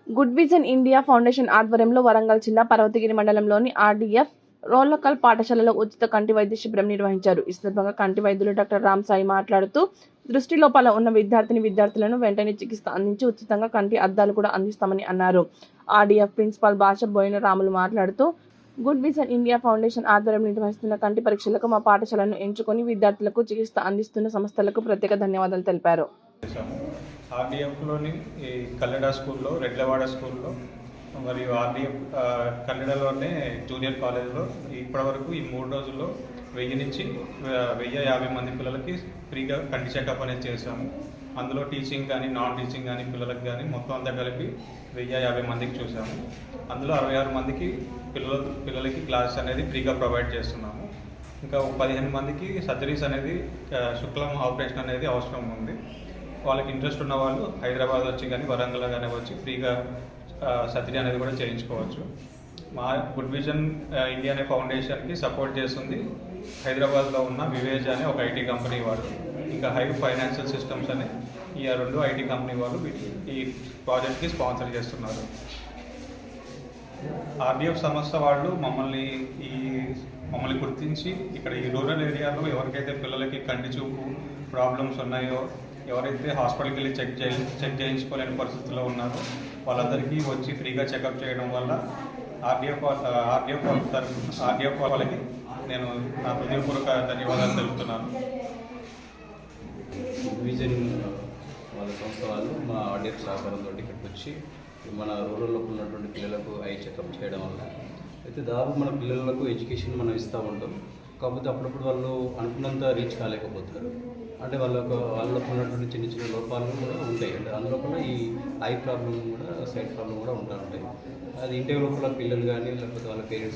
Good vision India foundation ఆధ్వర్యంలో వరంగల్ జిల్లా పర్వతగిరి మండలంలోని ఆర్డీఎఫ్ రోలకల్ పాఠశాలలో ఉచిత కంటి వైద్య శిబిరం నిర్వహించారు. ఈ సందర్భంగా కంటి వైద్యులు డాక్టర్ రామ్ సాయి మాట్లాడుతూ, దృష్టి లోపాల ఉన్న విద్యార్థులను వెంటనే చికిత్స అందించి ఉచితంగా కంటి అద్దాలు కూడా అందిస్తామని అన్నారు. ఆర్డీఎఫ్ ప్రిన్సిపాల్ భాష బోయిన రాములు మాట్లాడుతూ, గుడ్ విజన్ ఇండియా ఫౌండేషన్ ఆధ్వర్యంలో నిర్వహిస్తున్న కంటి పరీక్షలకు మా పాఠశాలను ఎంచుకొని విద్యార్థులకు చికిత్స అందిస్తున్న సంస్థలకు ప్రత్యేక ధన్యవాదాలు తెలిపారు. ఆర్డీఎఫ్లోని ఈ కల్లెడ స్కూల్లో, రెడ్లవాడ స్కూల్లో మరియు ఆర్డీఎఫ్ కల్లెడలోనే జూనియర్ కాలేజ్లో ఇప్పటివరకు ఈ 3 రోజుల్లో 1000 నుంచి 1050 మంది పిల్లలకి ఫ్రీగా కంటి చెకప్ అనేది చేశాము. అందులో టీచింగ్ కానీ నాన్ టీచింగ్ కానీ పిల్లలకు కానీ మొత్తం అంతా కలిపి 1050 మందికి చూసాము. అందులో 66 మందికి పిల్లలకి క్లాసెస్ అనేది ఫ్రీగా ప్రొవైడ్ చేస్తున్నాము. ఇంకా 15 మందికి సర్జరీస్ అనేది శుక్లం ఆపరేషన్ అనేది అవసరం ఉంది. వాళ్ళకి ఇంట్రెస్ట్ ఉన్న వాళ్ళు హైదరాబాద్ వచ్చి కానీ వరంగల్ కానీ వచ్చి ఫ్రీగా సర్జరీ అనేది కూడా చేయించుకోవచ్చు. మా గుడ్ విజన్ ఇండియా అనే ఫౌండేషన్కి సపోర్ట్ చేస్తుంది హైదరాబాద్లో ఉన్న వివేజ్ అనే ఒక ఐటీ కంపెనీ వాళ్ళు, ఇంకా హై ఫైనాన్షియల్ సిస్టమ్స్ అనే ఈ 2 ఐటీ కంపెనీ వాళ్ళు ఈ ప్రాజెక్ట్కి స్పాన్సర్ చేస్తున్నారు. ఆర్డీఎఫ్ సంస్థ వాళ్ళు మమ్మల్ని గుర్తించి ఇక్కడ ఈ రూరల్ ఏరియాలో ఎవరికైతే పిల్లలకి కంటి చూపు ప్రాబ్లమ్స్ ఉన్నాయో, ఎవరైతే హాస్పిటల్కి వెళ్ళి చెక్ చేయించుకోలేని పరిస్థితుల్లో ఉన్నారో వాళ్ళందరికీ వచ్చి ఫ్రీగా చెకప్ చేయడం వల్ల ఆర్డీఎఫ్ వాళ్ళకి నేను నా హృదయపూర్వక ధన్యవాదాలు తెలుపుతున్నాను. విజన్ వాళ్ళ సంస్థ వాళ్ళు మా ఆర్డీఎఫ్ సహకారంతో ఇక్కడికి వచ్చి మన రూరల్లో ఉన్నటువంటి పిల్లలకు ఐ చెకప్ చేయడం వల్ల అయితే దాదాపు మన పిల్లలకు ఎడ్యుకేషన్ మనం ఇస్తూ ఉంటాం. కాకపోతే అప్పుడప్పుడు వాళ్ళు అనుకున్నంత రీచ్ కాలేకపోతారు. అంటే వాళ్ళకు ఉన్నటువంటి చిన్న చిన్న లోపాలు కూడా ఉంటాయి. అంటే అందులో కూడా ఈ ఐ ప్రాబ్లం కూడా, సైట్ ప్రాబ్లం కూడా ఉంటాయి. అది ఇంటి లోపల పిల్లలు కానీ లేకపోతే వాళ్ళ పేరెంట్స్